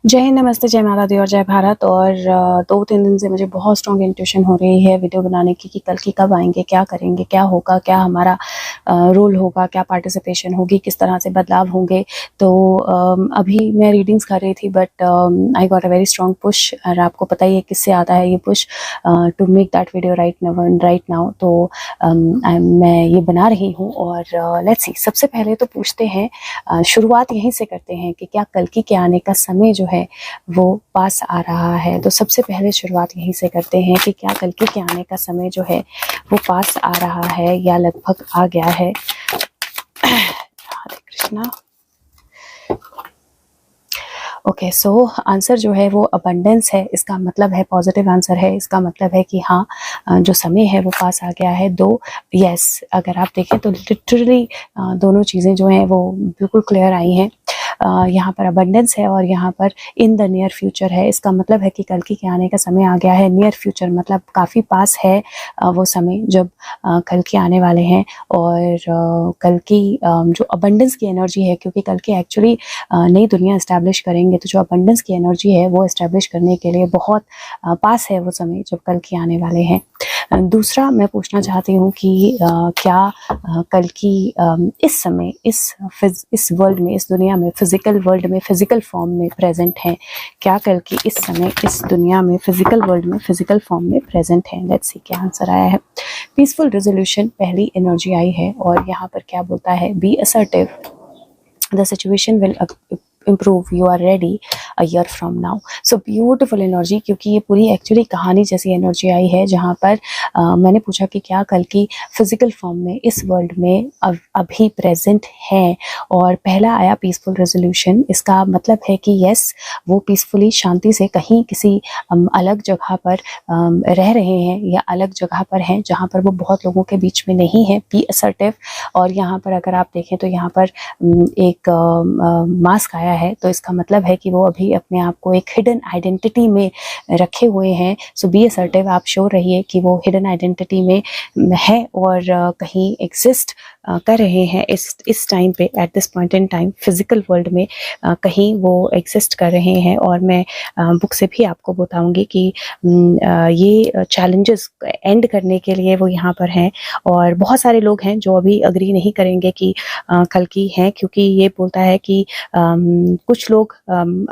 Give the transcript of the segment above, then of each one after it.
जय हिंद, नमस्ते, जय माता दी और जय भारत। और 2-3 दिन से मुझे बहुत स्ट्रॉन्ग इंट्यूशन हो रही है वीडियो बनाने की कि कल की कब आएंगे, क्या करेंगे, क्या होगा, क्या हमारा रोल होगा, क्या पार्टिसिपेशन होगी, किस तरह से बदलाव होंगे। तो अभी मैं रीडिंग्स कर रही थी but I got a very strong push. और आपको पता ही है किससे आता है ये push, to make that video right now. तो मैं ये बना रही हूँ और लेट्स सी। सबसे पहले तो पूछते हैं, शुरुआत यहीं से करते हैं कि क्या कल्कि के आने का समय जो है वो पास आ रहा है। तो सबसे पहले शुरुआत यहीं से करते हैं कि क्या कल्कि के आने का समय जो है वो पास आ रहा है या लगभग आ गया है। हरे कृष्णा। ओके, सो आंसर जो है वो अबंडेंस है। इसका मतलब है पॉजिटिव आंसर है। इसका मतलब है कि हाँ, जो समय है वो पास आ गया है। दो यस, अगर आप देखें तो लिटरली दोनों चीज़ें जो हैं वो बिल्कुल क्लियर आई हैं। यहाँ पर अबंडेंस है और यहाँ पर इन द नियर फ्यूचर है। इसका मतलब है कि कल्कि के आने का समय आ गया है। नियर फ्यूचर मतलब काफ़ी पास है वो समय जब कल्कि आने वाले हैं। और कल्कि जो अबंडेंस की एनर्जी है, क्योंकि कल्कि एक्चुअली नई दुनिया इस्टेब्लिश करेंगे, तो जो अबंडेंस की एनर्जी है वो इस्टेब्लिश करने के लिए बहुत पास है वो समय जब कल्कि आने वाले हैं। दूसरा मैं पूछना चाहती हूँ कि क्या कल्कि इस समय इस वर्ल्ड में, इस दुनिया में, फिजिकल वर्ल्ड में, फिजिकल फॉर्म में प्रेजेंट है। क्या कल्कि इस समय इस दुनिया में, फिजिकल वर्ल्ड में, फिजिकल फॉर्म में प्रेजेंट है। लेट्स सी क्या आंसर आया है। पीसफुल रेजोल्यूशन पहली एनर्जी आई है और यहाँ पर क्या बोलता है, be assertive, the situation will improve, you are ready a year from now। so beautiful energy, क्योंकि ये पूरी एक्चुअली कहानी जैसी एनर्जी आई है जहाँ पर मैंने पूछा कि क्या कल्कि फिजिकल फॉर्म में इस वर्ल्ड में अभी प्रेजेंट है, और पहला आया पीसफुल रेजोल्यूशन। इसका मतलब है कि यस, वो पीसफुली, शांति से कहीं किसी अलग जगह पर रह रहे हैं या अलग जगह पर हैं जहाँ पर वो बहुत लोगों के बीच में नहीं है। Be assertive. और यहाँ पर अगर आप देखें तो यहाँ पर एक मास्क आया है, तो इसका मतलब है कि वो अभी अपने आप को एक हिडन आइडेंटिटी में रखे हुए हैं। सो बी असर्टिव, आप श्योर रहिए कि वो हिडन आइडेंटिटी में है और कहीं एग्जिस्ट कर रहे हैं इस टाइम पे, at this point in time physical world में कहीं वो एग्जिस्ट कर रहे हैं। और मैं बुक से भी आपको बताऊंगी कि ये चैलेंजेस एंड करने के लिए वो यहाँ पर हैं। और बहुत सारे लोग हैं जो अभी अग्री नहीं करेंगे कि कल्कि हैं, क्योंकि ये बोलता है कि कुछ लोग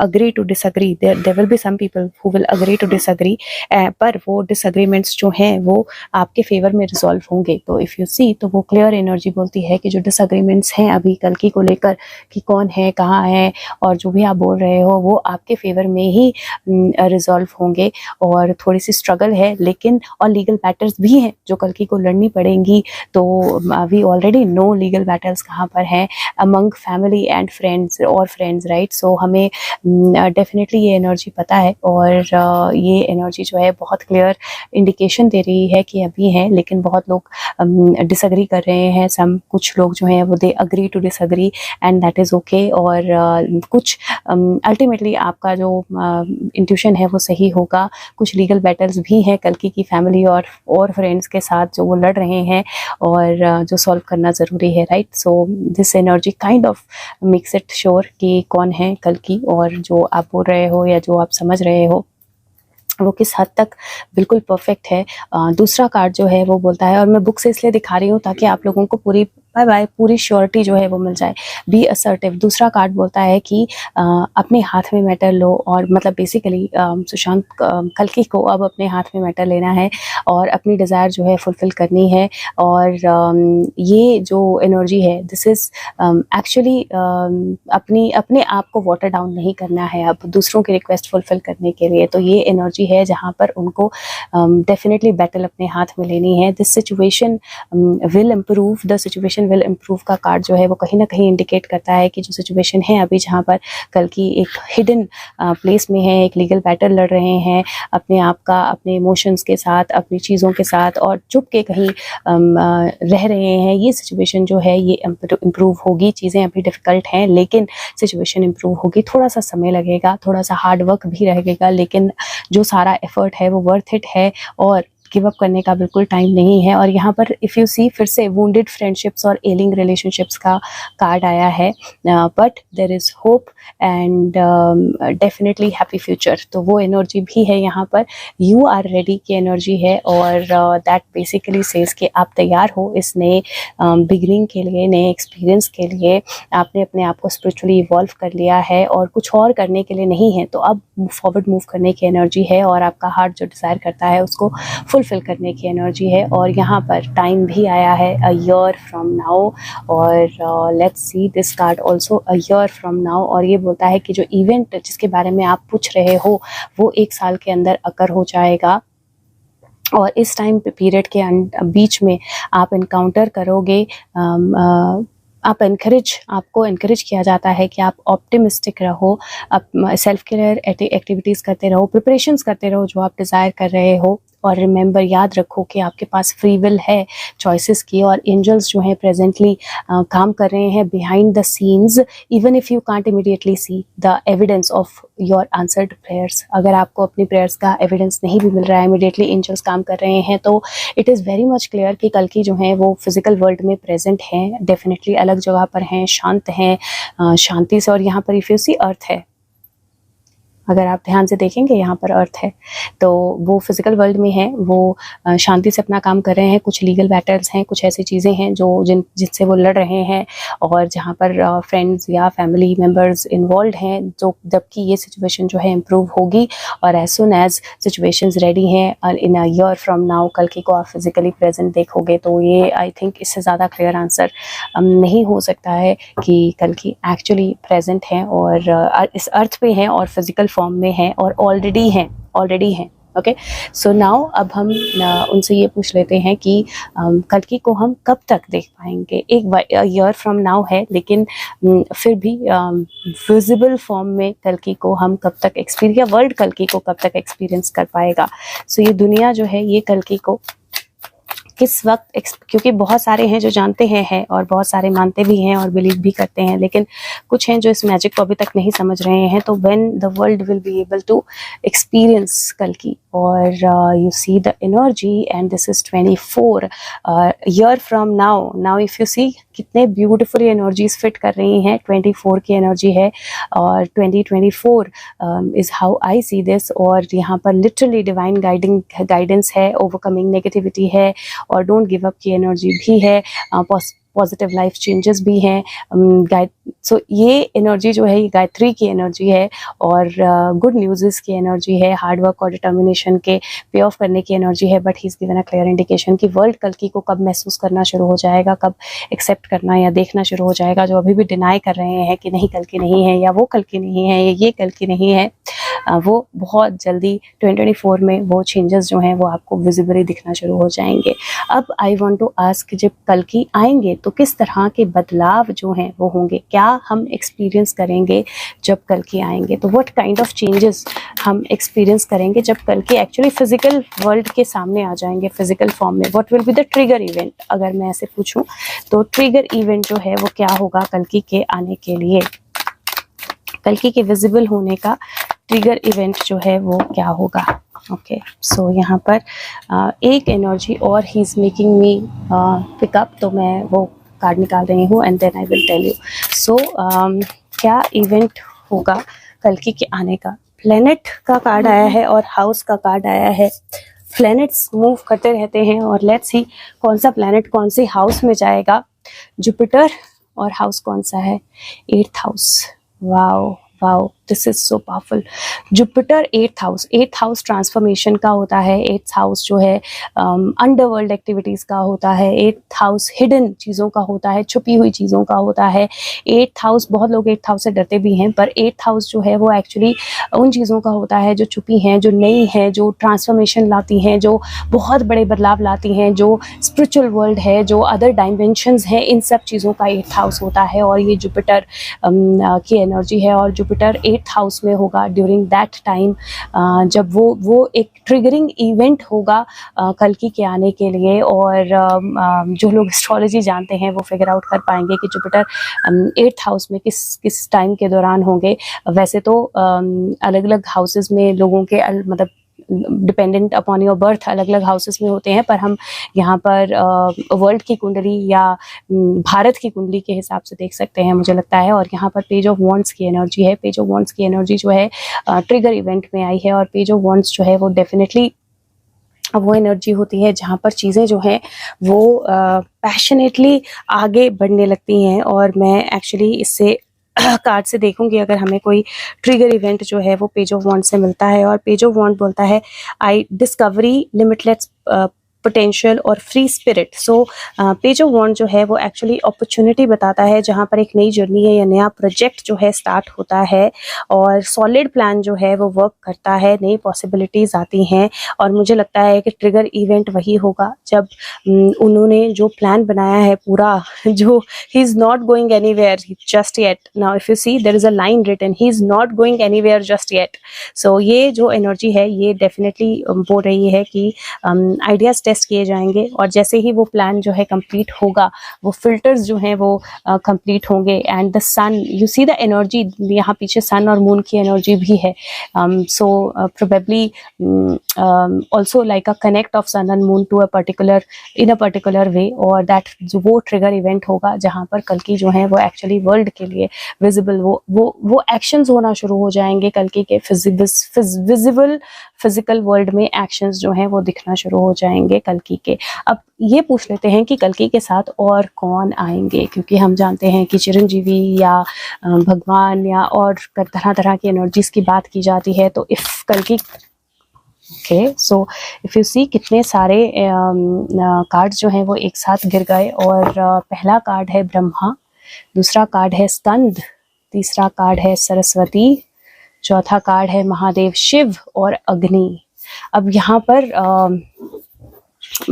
agree to disagree, there will be some people who will agree to disagree, पर वो डिसअग्रीमेंट्स जो हैं वो आपके फेवर में रिजॉल्व होंगे। तो इफ़ यू सी, तो वो क्लियर एनर्जी बोलती है कि जो डिसअग्रीमेंट्स हैं अभी कल्कि को लेकर कि कौन है, कहाँ है, और जो भी आप बोल रहे हो वो आपके फेवर में ही रिजॉल्व होंगे। और थोड़ी सी स्ट्रगल है लेकिन, और लीगल बैटल्स भी हैं जो कल्कि को लड़नी पड़ेंगी। तो we already know legal battles कहाँ पर हैं, अमंग फैमिली एंड फ्रेंड्स और फ्रेंड्स, राइट। सो हमें डेफिनेटली ये एनर्जी पता है और ये एनर्जी जो है बहुत क्लियर इंडिकेशन दे रही है कि अभी है, लेकिन बहुत लोग डिसअग्री कर रहे हैं। कुछ लोग जो हैं वो they agree to disagree and that is okay. और कुछ अल्टीमेटली आपका जो इंट्यूशन है वो सही होगा। कुछ लीगल बैटल्स भी हैं कल्कि की फैमिली और फ्रेंड्स के साथ जो वो लड़ रहे हैं और जो सॉल्व करना ज़रूरी है, right. So this energy kind of makes it sure कि कौन है कल्कि, और जो आप बोल रहे हो या जो आप समझ रहे हो वो किस हद तक बिल्कुल परफेक्ट है। दूसरा कार्ड जो है वो बोलता है, और मैं बुक से इसलिए दिखा रही हूँ ताकि आप लोगों को पूरी श्योरिटी जो है वो मिल जाए। B assertive. दूसरा कार्ड बोलता है कि अपने हाथ में मैटर लो, और मतलब बेसिकली सुशांत कल्कि को अब अपने हाथ में मैटर लेना है और अपनी डिज़ायर जो है फुलफिल करनी है। और ये जो एनर्जी है, दिस इज़ एक्चुअली अपने आप को वाटर डाउन नहीं करना है अब दूसरों की रिक्वेस्ट फुलफिल करने के लिए। तो ये एनर्जी है जहाँ पर उनको डेफिनेटली बैटल अपने हाथ में लेनी है। This situation will improve, the situation will improve का कार्ड जो है वो कहीं ना कहीं इंडिकेट करता है कि जो सिचुएशन है अभी, जहाँ पर कल्कि एक हिडन प्लेस में है, एक लीगल बैटल लड़ रहे हैं अपने आप का, अपने इमोशंस के साथ, अपनी चीज़ों के साथ, और चुप के कहीं रह रहे हैं। ये सिचुएशन जो है ये इम्प्रूव होगी। चीज़ें अभी डिफ़िकल्ट हैं लेकिन सिचुएशन इम्प्रूव होगी। थोड़ा सा समय लगेगा, थोड़ा सा हार्ड वर्क भी रहेगा, लेकिन जो सारा एफर्ट है वो वर्थ इट है। और गिव अप करने का बिल्कुल टाइम नहीं है। और यहाँ पर इफ़ यू सी फिर से वुंडेड फ्रेंडशिप्स और एलिंग रिलेशनशिप्स का कार्ड आया है, but there is hope and definitely happy future. तो वो एनर्जी भी है यहाँ पर, यू आर रेडी की एनर्जी है। और दैट बेसिकली सेज कि आप तैयार हो इस नए बिगनिंग के लिए, नए एक्सपीरियंस के लिए। आपने अपने आप को स्पिरिचुअली इवॉल्व कर लिया है और कुछ और करने के लिए नहीं है, तो अब फॉरवर्ड मूव करने की एनर्जी है और आपका हार्ट जो डिज़ायर करता है उसको फुलफिल करने की एनर्जी है। और यहाँ पर टाइम भी आया है, अ ईयर फ्रॉम नाउ। और let's see this card also, a year from now. और ये बोलता है कि जो इवेंट जिसके बारे में आप पूछ रहे हो वो 1 साल के अंदर अकर हो जाएगा। और इस टाइम पीरियड के बीच में आप इनकाउंटर करोगे, आपको एनकरेज किया जाता है कि आप ऑप्टिमिस्टिक रहो, आप सेल्फ केयर एक्टिविटीज़ करते रहो, प्रिपरेशंस करते रहो जो आप डिज़ायर कर रहे हो। और रिमेंबर, याद रखो कि आपके पास फ्री विल है चॉइसेस की, और एंजल्स जो हैं प्रेजेंटली काम कर रहे हैं behind the scenes, even if you can't immediately see the evidence of your answered prayers. अगर आपको अपनी प्रेयर्स का एविडेंस नहीं भी मिल रहा है, इमीडिएटली एंजल्स काम कर रहे हैं, तो it is very much clear कि कल की जो हैं वो फिजिकल वर्ल्ड में प्रेजेंट हैं, डेफिनेटली अलग जगह पर हैं, शांत हैं, शांति से। और यहाँ पर इफ यू सी अर्थ है, अगर आप ध्यान से देखेंगे यहाँ पर अर्थ है, तो वो फिजिकल वर्ल्ड में है, वो शांति से अपना काम कर रहे हैं। कुछ लीगल बैटल्स हैं, कुछ ऐसी चीज़ें हैं जो जिनसे वो लड़ रहे हैं, और जहाँ पर फ्रेंड्स या फैमिली मेम्बर्स इन्वॉल्व हैं। जो जबकि ये सिचुएशन जो है इम्प्रूव होगी, और as soon as situations ready हैं in a year from now, कल की को आप फिजिकली प्रेजेंट देखोगे। तो ये आई थिंक इससे ज़्यादा क्लियर आंसर नहीं हो सकता है कि कल की एक्चुअली प्रेजेंट हैं और इस अर्थ पे हैं और फिजिकल फॉर्म में हैं और ऑलरेडी हैं। ओके, सो नाउ अब हम उनसे ये पूछ लेते हैं कि कल की को हम कब तक देख पाएंगे। एक ईयर फ्रॉम नाउ है, लेकिन फिर भी विजिबल फॉर्म में कल की को हम कब तक एक्सपीरियंस, या वर्ल्ड कल की को कब तक एक्सपीरियंस कर पाएगा। सो ये दुनिया जो है ये कल की को किस वक्त, क्योंकि बहुत सारे हैं जो जानते हैं और बहुत सारे मानते भी हैं और बिलीव भी करते हैं, लेकिन कुछ हैं जो इस मैजिक को अभी तक नहीं समझ रहे हैं। तो when the world will be able to experience कल की, और you see the energy, and this is 24 year from now if you see कितने ब्यूटीफुली एनर्जीज फिट कर रही हैं। 24 की एनर्जी है, और 2024 is how I see this. और यहाँ पर लिटरली डिवाइन गाइडेंस है, ओवरकमिंग नेगेटिविटी है, और डोंट गिव अप की एनर्जी भी है, पॉजिटिव लाइफ चेंजेस भी हैं। सो ये एनर्जी जो है ये गायत्री की एनर्जी है, और गुड न्यूज़ की एनर्जी है, हार्ड वर्क और डिटर्मिनेशन के पे ऑफ करने की एनर्जी है। But he is given a clear indication कि वर्ल्ड कल की को कब महसूस करना शुरू हो जाएगा, कब एक्सेप्ट करना या देखना शुरू हो जाएगा। जो अभी भी डिनाई कर रहे हैं कि नहीं कल की नहीं है, या वो कल की नहीं है, या ये कल की नहीं है, वो बहुत जल्दी 2024 में वो चेंजेस जो हैं वो आपको विजिबली दिखना शुरू हो जाएंगे। अब आई वांट टू आस्क, जब कल की आएंगे तो किस तरह के बदलाव जो हैं वो होंगे, क्या हम एक्सपीरियंस करेंगे जब कल की आएंगे। तो व्हाट काइंड ऑफ चेंजेस हम एक्सपीरियंस करेंगे जब कल की एक्चुअली फिजिकल वर्ल्ड के सामने आ जाएंगे फिजिकल फॉर्म में। What will be the trigger event, अगर मैं ऐसे पूछूं तो ट्रिगर इवेंट जो है वो क्या होगा कल की के आने के लिए, कल की के विजिबल होने का ट्रिगर इवेंट जो है वो क्या होगा। ओके, सो यहाँ पर एक एनर्जी और he is making me pick up, तो मैं वो कार्ड निकाल रही हूँ and then I will tell you. So क्या इवेंट होगा कल की के आने का। प्लेनेट का कार्ड आया है और हाउस का कार्ड आया है। प्लैनेट्स मूव करते रहते हैं, और लेट्स सी कौन सा प्लैनेट कौन से हाउस में जाएगा। जुपिटर, और हाउस कौन सा है, 8th house. Wow wow, this is so powerful. Jupiter 8th house transformation का होता है। 8th हाउस जो है अंडरवर्ल्ड एक्टिविटीज़ का होता है। 8th हाउस हिडन चीज़ों का होता है, छुपी हुई चीज़ों का होता है। 8th हाउस, बहुत लोग 8th हाउस से डरते भी हैं, पर 8th हाउस जो है वो एक्चुअली उन चीज़ों का होता है जो छुपी हैं, जो नई हैं, जो ट्रांसफॉर्मेशन लाती हैं, जो बहुत बड़े बदलाव लाती हैं, जो स्पिरिचुअल वर्ल्ड है, जो अदर डायमेंशंस हैं, इन सब चीज़ों का 8th हाउस होता है। और ये जुपिटर की एनर्जी है, और जुपिटर 8th हाउस में होगा ड्यूरिंग दैट टाइम, जब वो एक ट्रिगरिंग इवेंट होगा कल की के आने के लिए। और जो लोग एस्ट्रोलॉजी जानते हैं वो फिगर आउट कर पाएंगे कि जुपिटर 8th हाउस में किस टाइम के दौरान होंगे। वैसे तो अलग अलग हाउसेस में लोगों के मतलब डिपेंडेंट अपॉन योर बर्थ अलग अलग हाउसेस में होते हैं, पर हम यहाँ पर वर्ल्ड की कुंडली या भारत की कुंडली के हिसाब से देख सकते हैं मुझे लगता है। और यहाँ पर पेज ऑफ वॉन्ड्स की एनर्जी है। पेज ऑफ वॉन्ड्स की एनर्जी जो है ट्रिगर इवेंट में आई है, और पेज ऑफ वॉन्ड्स जो है वो डेफिनेटली वो एनर्जी होती है जहाँ पर चीज़ें जो हैं वो पैशनेटली आगे बढ़ने लगती हैं। और मैं एक्चुअली इससे कार्ड से देखूंगी अगर हमें कोई ट्रिगर इवेंट जो है वो पेज ऑफ वॉन्ड से मिलता है। और पेज ऑफ वॉन्ड बोलता है आई डिस्कवरी लिमिटलेस पोटेंशियल और free spirit. So page of wand जो है वो एक्चुअली अपॉर्चुनिटी बताता है जहाँ पर एक नई जर्नी है या नया प्रोजेक्ट जो है स्टार्ट होता है, और सॉलिड प्लान जो है वो वर्क करता है, नई पॉसिबिलिटीज़ आती हैं। और मुझे लगता है कि ट्रिगर इवेंट वही होगा जब उन्होंने जो प्लान बनाया है पूरा, जो he is not going anywhere just yet. Now if you see there is a line written, he is not going anywhere just yet. So ये जो एनर्जी है ये डेफिनेटली बोल रही है कि आइडियाज़ टेस्ट किए जाएंगे, और जैसे ही वो प्लान जो है कंप्लीट होगा, वो फिल्टर्स जो हैं वो कंप्लीट होंगे। And the sun, you see the energy, यहाँ पीछे सन और मून की एनर्जी भी है। So probably also like a connect of sun and moon to a particular in a particular way, और दैट वो ट्रिगर इवेंट होगा जहाँ पर कल की जो है वो एक्चुअली वर्ल्ड के लिए विजिबल वो एक्शंस होना शुरू हो जाएंगे। कल की के विजिबल फिजिकल वर्ल्ड में एक्शंस जो हैं वो दिखना शुरू हो जाएंगे कल्कि के। अब ये पूछ लेते हैं कि कल्कि के साथ और कौन आएंगे, क्योंकि हम जानते हैं कि चिरंजीवी या भगवान या और तरह तरह की एनर्जीज की बात की जाती है। तो इफ कल्कि okay, so if you see कितने सारे कार्ड जो हैं वो एक साथ गिर गए। और पहला कार्ड है ब्रह्मा, दूसरा कार्ड है स्कंद, तीसरा कार्ड है सरस्वती, चौथा कार्ड है महादेव शिव और अग्नि। अब यहाँ पर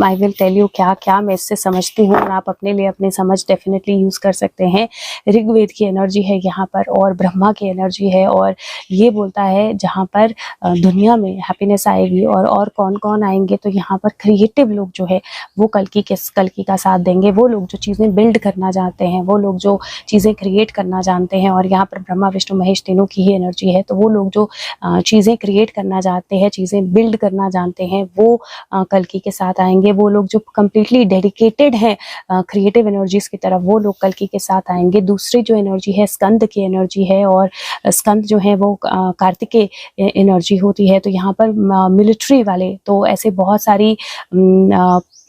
आई विल टेल यू क्या क्या मैं इससे समझती हूँ, और आप अपने लिए अपनी समझ डेफिनेटली यूज़ कर सकते हैं। ऋग्वेद की एनर्जी है यहाँ पर, और ब्रह्मा की एनर्जी है, और ये बोलता है जहाँ पर दुनिया में हैप्पीनेस आएगी। और कौन कौन आएंगे, तो यहाँ पर क्रिएटिव लोग जो है वो कल्कि का साथ देंगे। वो लोग जो चीज़ें बिल्ड करना चाहते हैं, वो लोग जो चीज़ें क्रिएट करना जानते हैं, और यहाँ पर ब्रह्मा विष्णु महेश तीनों की ही एनर्जी है। तो वो लोग जो चीज़ें क्रिएट करना चाहते हैं, चीज़ें बिल्ड करना जानते हैं, वो कल्कि के साथ आएंगे। वो लोग जो कंप्लीटली डेडिकेटेड हैं क्रिएटिव एनर्जीज की तरफ, वो लोग कल्कि के साथ आएंगे। दूसरी जो एनर्जी है स्कंद की एनर्जी है, और स्कंद जो है वो कार्तिकेय एनर्जी होती है। तो यहाँ पर मिलिट्री वाले, तो ऐसे बहुत सारी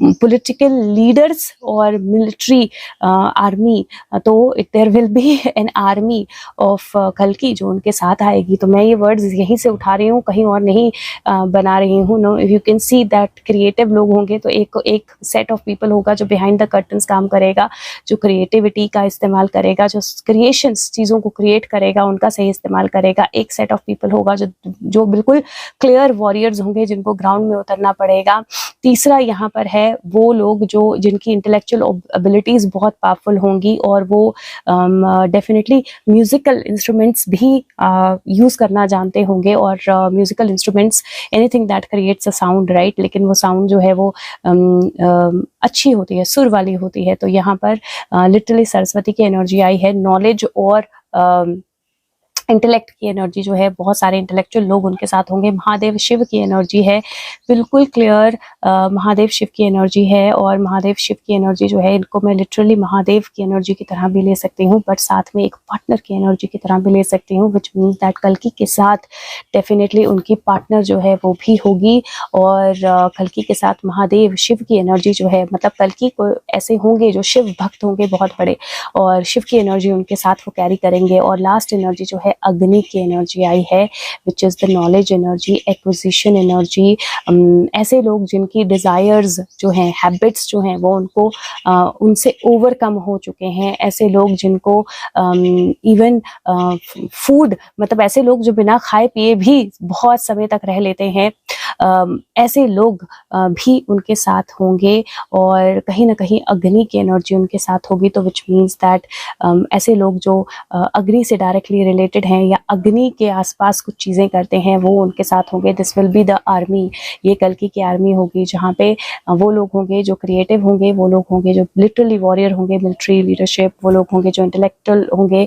पॉलिटिकल लीडर्स और मिलिट्री आर्मी, तो there will be an army of कल्कि जो उनके साथ आएगी। तो मैं ये वर्ड्स यहीं से उठा रही हूँ, कहीं और नहीं बना रही हूँ। No, you can see that creative लोग होंगे तो एक सेट ऑफ पीपल होगा जो बिहाइंड द कर्टन्स काम करेगा, जो क्रिएटिविटी का इस्तेमाल करेगा, जो क्रिएशंस चीज़ों को क्रिएट करेगा उनका सही इस्तेमाल करेगा। एक सेट ऑफ पीपल होगा जो बिल्कुल क्लियर वॉरियर्स होंगे, जिनको ग्राउंड में उतरना पड़ेगा। तीसरा यहाँ पर है वो लोग जो जिनकी इंटेलेक्चुअल एबिलिटीज़ बहुत पावरफुल होंगी, और वो डेफिनेटली म्यूज़िकल इंस्ट्रूमेंट्स भी यूज़ करना जानते होंगे। और musical instruments anything that creates a sound, right, लेकिन वो साउंड जो है वो अच्छी होती है, सुर वाली होती है। तो यहाँ पर लिटरली सरस्वती की एनर्जी आई है, नॉलेज और इंटेलेक्ट की एनर्जी जो है, बहुत सारे इंटेलेक्चुअल लोग उनके साथ होंगे। महादेव शिव की एनर्जी है, बिल्कुल क्लियर महादेव शिव की एनर्जी है। और महादेव शिव की एनर्जी जो है, इनको मैं लिटरली महादेव की एनर्जी की तरह भी ले सकती हूँ, बट साथ में एक पार्टनर की एनर्जी की तरह भी ले सकती हूँ, विच मीन्स दैट कल्कि के साथ डेफिनेटली उनकी पार्टनर जो है वो भी होगी। और कल्कि के साथ महादेव शिव की एनर्जी जो है, मतलब कल्कि को ऐसे होंगे जो शिव भक्त होंगे बहुत बड़े, और शिव की एनर्जी उनके साथ वो कैरी करेंगे। और लास्ट एनर्जी जो है अग्नि की एनर्जी आई है, which is the knowledge energy, acquisition energy. ऐसे लोग जिनकी डिज़ायर्स जो हैं, हैबिट्स जो हैं, वो उनको उनसे ओवरकम हो चुके हैं। ऐसे लोग जिनको इवन फूड, मतलब ऐसे लोग जो बिना खाए पिए भी बहुत समय तक रह लेते हैं, ऐसे लोग भी उनके साथ होंगे। और कहीं ना कहीं अग्नि की एनर्जी उनके साथ होगी। तो विच मीन्स दैट ऐसे लोग जो अग्नि से डायरेक्टली रिलेटेड हैं या अग्नि के आसपास कुछ चीज़ें करते हैं, वो उनके साथ होंगे। This will be the army, ये कल्कि की आर्मी होगी, जहाँ पे वो लोग होंगे जो क्रिएटिव होंगे, वो लोग होंगे जो लिटरली वॉरियर होंगे, मिलिट्री लीडरशिप, वो लोग होंगे जो इंटेलेक्चुअल होंगे।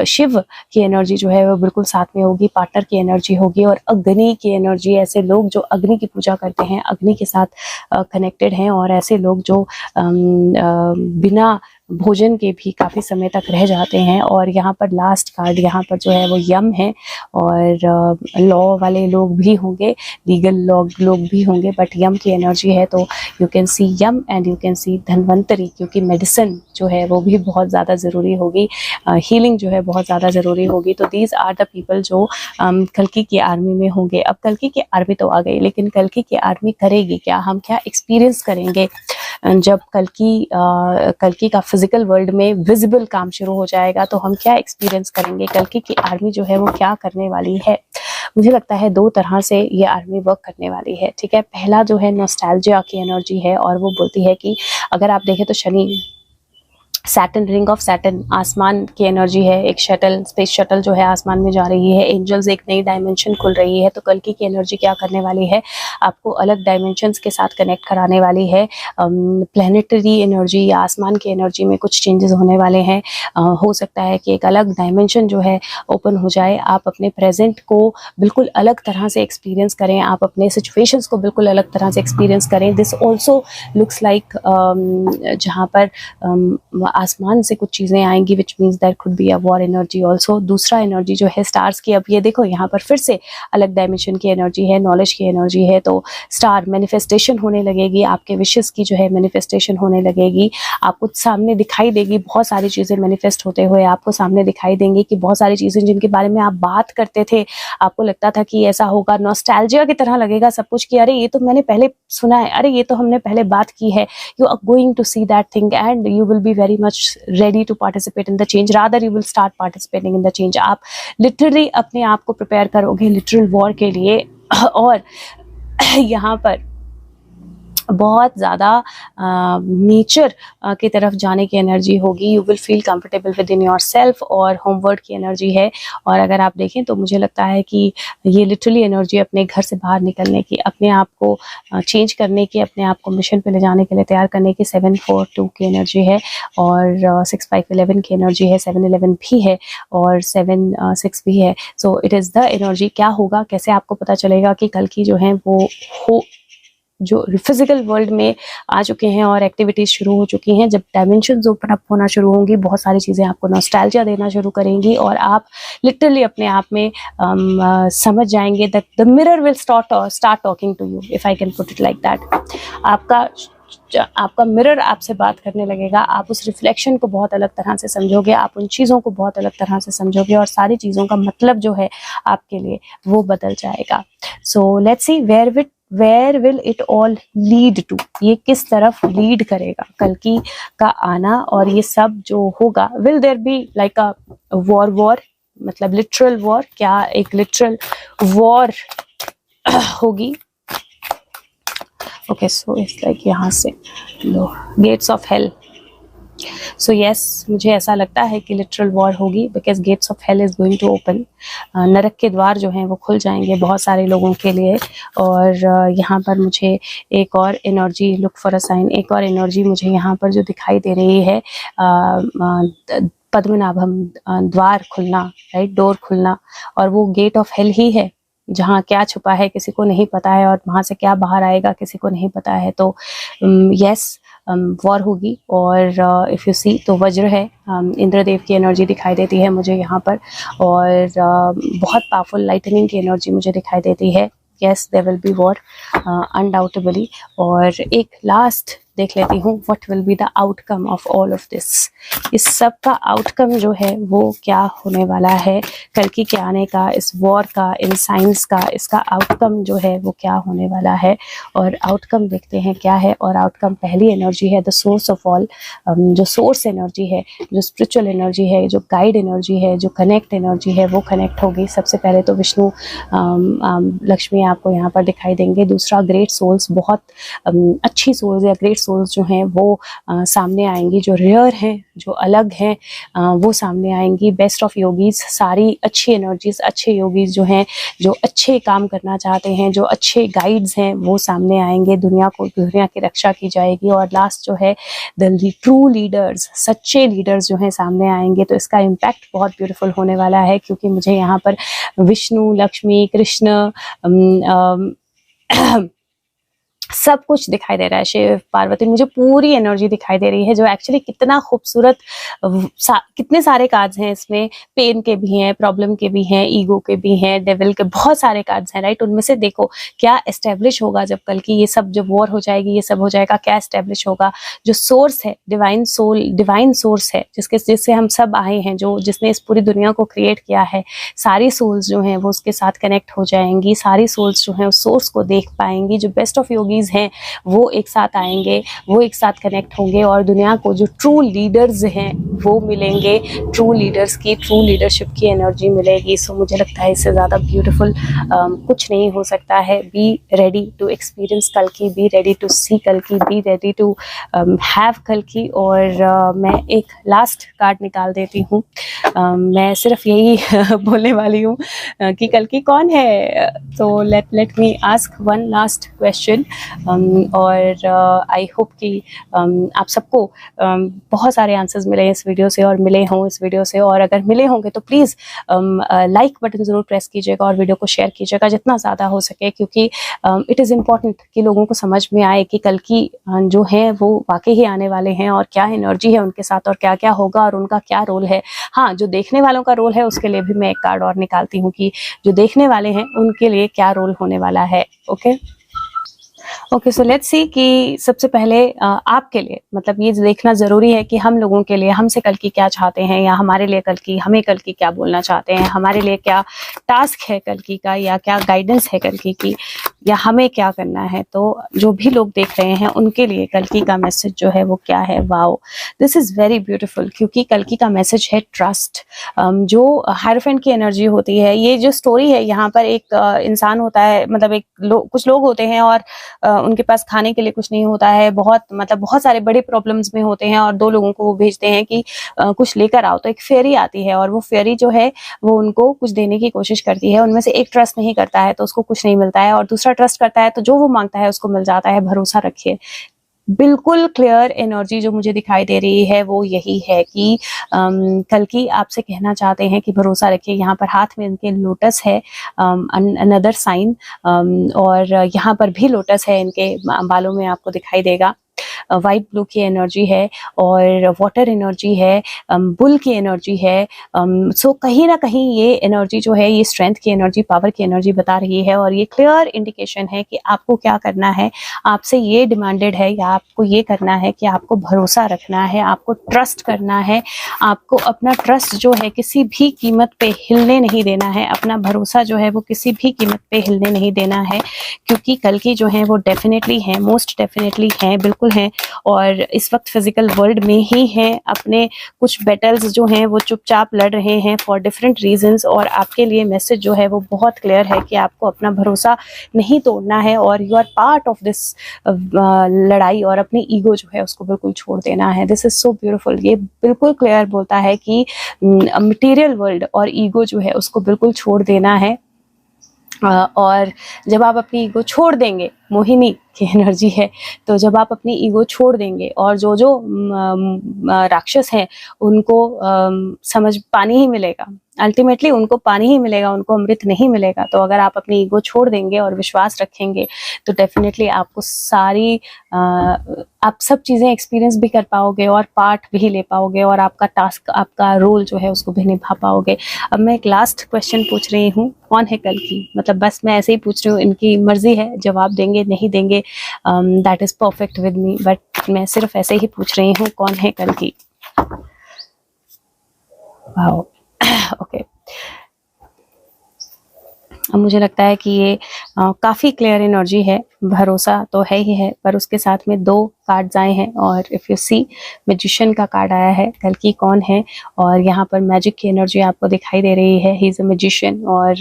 शिव की एनर्जी जो है वो बिल्कुल साथ में होगी, पार्टनर की एनर्जी होगी। और अग्नि की एनर्जी ऐसे लोग जो अग्नि की पूजा करते हैं, अग्नि के साथ कनेक्टेड हैं, और ऐसे लोग जो बिना भोजन के भी काफ़ी समय तक रह जाते हैं। और यहाँ पर लास्ट कार्ड यहाँ पर जो है वो यम है, और लॉ वाले लोग भी होंगे, लीगल लोग भी होंगे, बट यम की एनर्जी है। तो you can see Yama and you can see Dhanvantari, क्योंकि मेडिसिन जो है वो भी बहुत ज़्यादा ज़रूरी होगी, हीलिंग जो है बहुत ज़्यादा ज़रूरी होगी। तो दीज आर द पीपल जो कल्कि की आर्मी में होंगे। अब कल्कि की आर्मी तो आ गई, लेकिन कल्कि की आर्मी करेगी क्या, हम क्या एक्सपीरियंस करेंगे जब कल्कि का फिजिकल वर्ल्ड में विजिबल काम शुरू हो जाएगा, तो हम क्या एक्सपीरियंस करेंगे, कल्कि की आर्मी जो है वो क्या करने वाली है। मुझे लगता है 2 तरह से ये आर्मी वर्क करने वाली है, ठीक है। पहला जो है नॉस्टैल्जिया की एनर्जी है, और वो बोलती है कि अगर आप देखें तो Shani, Saturn, ring of Saturn आसमान की एनर्जी है, एक शटल, स्पेस शटल जो है आसमान में जा रही है, एंजल्स, एक नई डायमेंशन खुल रही है। तो कल्कि की एनर्जी क्या करने वाली है, आपको अलग डायमेंशंस के साथ कनेक्ट कराने वाली है। प्लैनेटरी एनर्जी या आसमान की एनर्जी में कुछ चेंजेस होने वाले हैं। हो सकता है कि एक अलग डायमेंशन जो है ओपन हो जाए, आप अपने प्रेजेंट को बिल्कुल अलग तरह से एक्सपीरियंस करें, आप अपने सिचुएशंस को बिल्कुल अलग तरह से एक्सपीरियंस करें। दिस ऑल्सो लुक्स लाइक जहाँ पर आसमान से कुछ चीज़ें आएंगी, which means there could be a war energy also. दूसरा एनर्जी जो है स्टार्स की, अब ये देखो यहाँ पर फिर से अलग डायमेंशन की एनर्जी है, नॉलेज की एनर्जी है। तो स्टार मैनिफेस्टेशन होने लगेगी, आपके विशेस की जो है मैनिफेस्टेशन होने लगेगी, आपको सामने दिखाई देगी, बहुत सारी चीज़ें मैनिफेस्ट होते हुए आपको सामने दिखाई देंगी, कि बहुत सारी चीज़ें जिनके बारे में आप बात करते थे, आपको लगता था कि ऐसा होगा, नॉस्टैल्जिया की तरह लगेगा सब कुछ, कि अरे ये तो मैंने पहले सुना है, अरे ये तो हमने पहले बात की है। You are going to see that thing and you will be very much ready to participate in the change, rather you will start participating in the change। आप literally अपने आप को prepare करोगे literal war के लिए। और यहाँ पर बहुत ज़्यादा नेचर की तरफ जाने की एनर्जी होगी, you will feel comfortable with in your self, और होमवर्ड की एनर्जी है। और अगर आप देखें तो मुझे लगता है कि ये लिटरली एनर्जी अपने घर से बाहर निकलने की, अपने आप को चेंज करने की, अपने आप को मिशन पे ले जाने के लिए तैयार करने की 7-4-2 की एनर्जी है, और 6-5-11 की एनर्जी है, 7-11 भी है, और 7-6 भी है। So it is the energy. क्या होगा, कैसे आपको पता चलेगा कि कल की जो है वो जो फिजिकल वर्ल्ड में आ चुके हैं और एक्टिविटीज शुरू हो चुकी हैं, जब डायमेंशंस ओपन अप होना शुरू होंगी, बहुत सारी चीज़ें आपको नॉस्टैल्जिया देना शुरू करेंगी, और आप लिटरली अपने आप में समझ जाएंगे that the mirror will start talking to you, if I can put it like that. आपका मिरर आपसे बात करने लगेगा, आप उस रिफ्लेक्शन को बहुत अलग तरह से समझोगे, आप उन चीज़ों को बहुत अलग तरह से समझोगे, और सारी चीज़ों का मतलब जो है आपके लिए वो बदल जाएगा। So let's see where will it all lead to, ये किस तरफ लीड करेगा कल्कि का आना, और ये सब जो होगा, will there be like a war, मतलब लिटरल वॉर, क्या एक लिटरल वॉर होगी। ओके, सो इट्स लाइक यहाँ से लो gates of hell. So yes, मुझे ऐसा लगता है कि लिटरल वॉर होगी, because gates of hell is going to open. नरक के द्वार जो हैं वो खुल जाएंगे बहुत सारे लोगों के लिए। और यहाँ पर मुझे एक और energy, look for a sign, एक और एनर्जी मुझे यहाँ पर जो दिखाई दे रही है, पद्मनाभम, द्वार खुलना, राइट, डोर खुलना, और वो गेट ऑफ हेल ही है, जहाँ क्या छुपा है किसी को नहीं पता है, और वहाँ से क्या बाहर आएगा किसी को नहीं पता है। तो यस, वॉर होगी। और इफ़ यू सी तो वज्र है, इंद्रदेव की एनर्जी दिखाई देती है मुझे यहाँ पर, और बहुत पावरफुल लाइटनिंग की एनर्जी मुझे दिखाई देती है। Yes, there will be war undoubtedly. और एक लास्ट देख लेती हूँ, what will be the outcome of all of this. इस सब का आउटकम जो है वो क्या होने वाला है, कल्कि के आने का, इस वॉर का, इन साइंस का, इसका आउटकम जो है वो क्या होने वाला है। और आउटकम देखते हैं क्या है। और आउटकम, पहली एनर्जी है द सोर्स ऑफ ऑल, जो सोर्स एनर्जी है, जो स्पिरिचुअल एनर्जी है, जो गाइड एनर्जी है, जो कनेक्ट एनर्जी है, वो कनेक्ट होगी। सबसे पहले तो विष्णु, लक्ष्मी आपको यहाँ पर दिखाई देंगे। दूसरा, ग्रेट सोल्स, बहुत अच्छी सोल्स या ग्रेट सोल्स जो हैं वो सामने आएंगी, जो रेयर हैं, जो अलग हैं, वो सामने आएंगी। बेस्ट ऑफ योगीज, सारी अच्छी एनर्जीज, अच्छे योगीज जो हैं, जो अच्छे काम करना चाहते हैं, जो अच्छे गाइड्स हैं, वो सामने आएंगे। दुनिया की रक्षा की जाएगी। और लास्ट जो है द ट्रू लीडर्स, सच्चे लीडर्स जो हैं सामने आएंगे। तो इसका इम्पैक्ट बहुत ब्यूटीफुल होने वाला है, क्योंकि मुझे यहाँ पर विष्णु, लक्ष्मी, कृष्ण, सब कुछ दिखाई दे रहा है। शिव पार्वती, मुझे पूरी एनर्जी दिखाई दे रही है, जो एक्चुअली कितना खूबसूरत, कितने सारे कार्ड्स हैं इसमें, पेन के भी हैं, प्रॉब्लम के भी हैं, ईगो के भी हैं, डेविल के, बहुत सारे कार्ड्स हैं, राइट। उनमें से देखो क्या एस्टेब्लिश होगा जब कल की ये सब, जब वॉर हो जाएगी, ये सब हो जाएगा, क्या एस्टेब्लिश होगा। जो सोर्स है, डिवाइन सोल, डिवाइन सोर्स है, जिससे हम सब आए हैं, जो जिसने इस पूरी दुनिया को क्रिएट किया है, सारी सोल्स जो हैं वो उसके साथ कनेक्ट हो जाएंगी, सारी सोल्स जो हैं उस सोर्स को देख पाएंगी। जो बेस्ट ऑफ योगीज हैं वो एक साथ आएंगे, वो एक साथ कनेक्ट होंगे, और दुनिया को जो ट्रू लीडर्स हैं वो मिलेंगे, ट्रू लीडर्स की, ट्रू लीडरशिप की एनर्जी मिलेगी। सो मुझे लगता है इससे ज़्यादा ब्यूटीफुल कुछ नहीं हो सकता है। बी रेडी टू एक्सपीरियंस कल की, बी रेडी टू सी कल की, बी रेडी टू हैव कल की। और मैं एक लास्ट कार्ड निकाल देती हूँ। मैं सिर्फ यही बोलने वाली हूँ कि कल की कौन है। तो let me ask one last question. और आई होप कि आप सबको बहुत सारे आंसर्स मिले इस वीडियो से, और मिले हों इस वीडियो से, और अगर मिले होंगे तो प्लीज़ लाइक बटन ज़रूर प्रेस कीजिएगा और वीडियो को शेयर कीजिएगा जितना ज़्यादा हो सके, क्योंकि इट इज़ इम्पॉर्टेंट कि लोगों को समझ में आए कि कल की जो है वो वाकई ही आने वाले हैं, और क्या एनर्जी है उनके साथ, और क्या क्या होगा, और उनका क्या रोल है। हाँ, जो देखने वालों का रोल है उसके लिए भी मैं एक कार्ड और निकालती हूँ कि जो देखने वाले हैं उनके लिए क्या रोल होने वाला है। ओके, सो लेट्स सी कि सबसे पहले आपके लिए, मतलब ये देखना ज़रूरी है कि हम लोगों के लिए, हमसे कल की क्या चाहते हैं, या हमारे लिए कल की, हमें कल की क्या बोलना चाहते हैं, हमारे लिए क्या टास्क है कल की का, या क्या गाइडेंस है कल की, या हमें क्या करना है। तो जो भी लोग देख रहे हैं उनके लिए कल की का मैसेज जो है वो क्या है। Wow, this is very beautiful, क्योंकि कल की का मैसेज है ट्रस्ट। जो हायरोफेंट की एनर्जी होती है, ये जो स्टोरी है, यहाँ पर एक इंसान होता है, मतलब कुछ लोग होते हैं और उनके पास खाने के लिए कुछ नहीं होता है, बहुत सारे बड़े प्रॉब्लम्स में होते हैं, और दो लोगों को वो भेजते हैं कि कुछ लेकर आओ। तो एक फेरी आती है, और वो फेरी जो है वो उनको कुछ देने की कोशिश करती है। उनमें से एक ट्रस्ट नहीं करता है तो उसको कुछ नहीं मिलता है, और दूसरा ट्रस्ट करता है तो जो वो मांगता है उसको मिल जाता है। भरोसा रखिए। बिल्कुल क्लियर एनर्जी जो मुझे दिखाई दे रही है वो यही है कि कल की आपसे कहना चाहते हैं कि भरोसा रखिए। यहाँ पर हाथ में इनके लोटस है, अनदर साइन, और यहाँ पर भी लोटस है, इनके बालों में आपको दिखाई देगा। वाइट ब्लू की एनर्जी है, और वाटर एनर्जी है, बुल की एनर्जी है। सो कहीं ना कहीं ये एनर्जी जो है, ये स्ट्रेंथ की एनर्जी, पावर की एनर्जी बता रही है, और ये क्लियर इंडिकेशन है कि आपको क्या करना है। आपसे ये डिमांडेड है, या आपको ये करना है कि आपको भरोसा रखना है, आपको ट्रस्ट करना है, आपको अपना ट्रस्ट जो है किसी भी कीमत पे हिलने नहीं देना है, अपना भरोसा जो है वो किसी भी कीमत पे हिलने नहीं देना है, क्योंकि कल की जो है वो डेफिनेटली है, मोस्ट डेफिनेटली है, बिल्कुल है, और इस वक्त फिजिकल वर्ल्ड में ही हैं। अपने कुछ बैटल्स जो हैं वो चुपचाप लड़ रहे हैं फॉर डिफरेंट रीजंस, और आपके लिए मैसेज जो है वो बहुत क्लियर है कि आपको अपना भरोसा नहीं तोड़ना है, और you are part of this लड़ाई, और अपनी ईगो जो है उसको बिल्कुल छोड़ देना है। This is so beautiful. ये बिल्कुल क्लियर बोलता है कि मटेरियल वर्ल्ड और ईगो जो है उसको बिल्कुल छोड़ देना है। और जब आप अपनी ईगो छोड़ देंगे, मोहिनी की एनर्जी है, तो जब आप अपनी ईगो छोड़ देंगे, और जो राक्षस हैं उनको समझ पानी ही मिलेगा, अल्टीमेटली उनको पानी ही मिलेगा, उनको अमृत नहीं मिलेगा। तो अगर आप अपनी ईगो छोड़ देंगे और विश्वास रखेंगे तो डेफिनेटली आपको आप सब चीज़ें एक्सपीरियंस भी कर पाओगे, और पार्ट भी ले पाओगे, और आपका टास्क, आपका रोल जो है उसको भी निभा पाओगे। अब मैं एक लास्ट क्वेश्चन पूछ रही हूँ, कौन है कल की, मतलब बस मैं ऐसे ही पूछ रही हूँ, इनकी मर्जी है, जवाब देंगे नहीं देंगे, that is perfect with me, but मैं सिर्फ ऐसे ही पूछ रही हूँ, कौन है कल की। Wow, okay. अब मुझे लगता है कि ये काफ़ी क्लियर एनर्जी है, भरोसा तो है ही है, पर उसके साथ में दो कार्ड्स आए हैं, और इफ़ यू सी, मैजिशियन का कार्ड आया है। कल की कौन है, और यहाँ पर मैजिक की एनर्जी आपको दिखाई दे रही है, ही इज़ अ मैजिशियन, और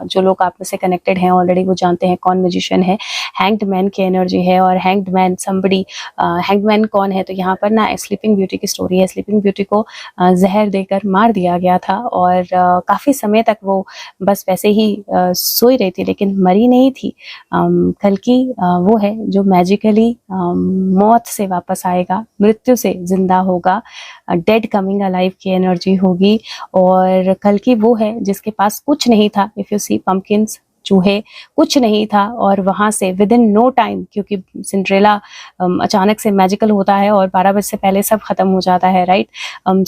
जो लोग आप में से कनेक्टेड हैं ऑलरेडी वो जानते हैं कौन मैजिशियन है। हैंग्ड मैन की एनर्जी है, और hanged man somebody, hanged man कौन है, तो यहाँ पर ना स्लीपिंग ब्यूटी की स्टोरी है। स्लीपिंग ब्यूटी को जहर देकर मार दिया गया था, और काफ़ी समय तक वो बस वैसे ही सोई रही थी, लेकिन मरी नहीं थी। कल की वो है जो मैजिकली मौत से वापस आएगा, मृत्यु से जिंदा होगा, डेड कमिंग अलाइव की एनर्जी होगी। और कल की वो है जिसके पास कुछ नहीं था। इफ़ यू सी पम्पकिंस, चूहे, कुछ नहीं था। और वहाँ से विद इन नो टाइम, क्योंकि सिंड्रेला अचानक से मैजिकल होता है और 12 बजे से पहले सब खत्म हो जाता है, right.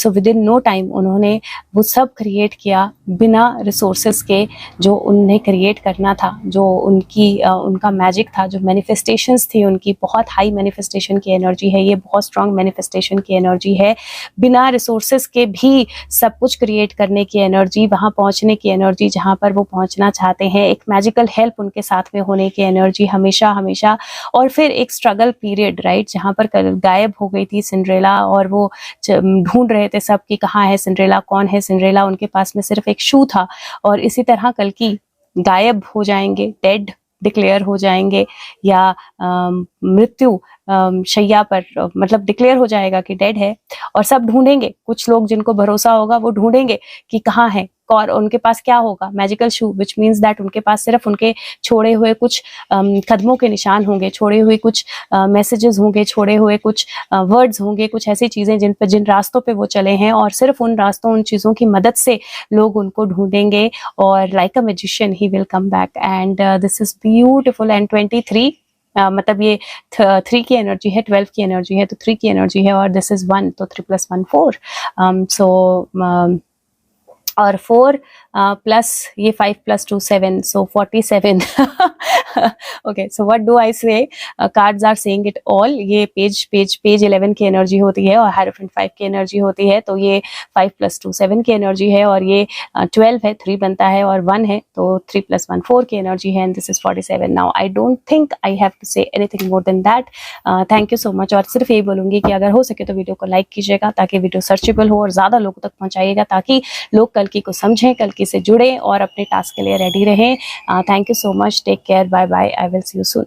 So within no time उन्होंने वो सब क्रिएट किया बिना रिसोर्सेज के, जो उन्हें क्रिएट करना था, जो उनका मैजिक था, जो मैनिफेस्टेशंस थी उनकी, बहुत हाई मैनिफेस्टेशन की एनर्जी है ये, बहुत स्ट्रॉन्ग मैनिफेस्टेशन की एनर्जी है, बिना रिसोर्सेज के भी सब कुछ क्रिएट करने की एनर्जी, वहाँ पहुँचने की एनर्जी जहाँ पर वो पहुँचना चाहते हैं, एक मैजिकल हेल्प उनके साथ में होने की एनर्जी हमेशा हमेशा। और फिर एक स्ट्रगल पीरियड, राइट, जहाँ पर गायब हो गई थी सिंड्रेला और वो ढूंढ रहे थे सब कि कहाँ है सिंड्रेला, कौन है सिंड्रेला, उनके पास में सिर्फ एक शू था। और इसी तरह कल्कि गायब हो जाएंगे, डेड डिक्लेयर हो जाएंगे, या मृत्यु शैया पर, मतलब डिक्लेयर हो जाएगा कि डेड है, और सब ढूंढेंगे, कुछ लोग जिनको भरोसा होगा वो ढूंढेंगे कि कहाँ है, और उनके पास क्या होगा, magical shoe, which means that उनके पास सिर्फ उनके छोड़े हुए कुछ कदमों के निशान होंगे, छोड़े हुए कुछ मैसेजेस होंगे, छोड़े हुए कुछ वर्ड्स होंगे, कुछ ऐसी चीजें जिन रास्तों पे वो चले हैं, और सिर्फ उन रास्तों, उन चीजों की मदद से लोग उनको ढूंढेंगे, और like a magician he will come back. And this is beautiful. And 23 मतलब ये 3 की एनर्जी है, 12 की एनर्जी है, तो 3 की एनर्जी है, और दिस इज 1, तो 3 + 1 4। सो और 4 प्लस ये 5 + 2 7, so 47। Okay, so what do I say, cards are saying it all. ये पेज 11 की एनर्जी होती है और हायरोफेंट 5 की एनर्जी होती है, तो ये 5 + 2 7 की एनर्जी है, और ये 12 है, 3 बनता है, और 1 है, तो 3 + 1 4 की एनर्जी है, and this is 47। Now I don't think I have to say anything more than that. Thank you so much. और सिर्फ यही बोलूंगी कि अगर हो सके तो वीडियो को लाइक कीजिएगा, ताकि वीडियो सर्चेबल हो, और ज्यादा लोगों तक पहुंचाइएगा, ताकि लोग कल्कि को समझें, कल्कि से जुड़े और अपने टास्क के लिए रेडी रहें। Thank you so much, take care, bye bye, I will see you soon.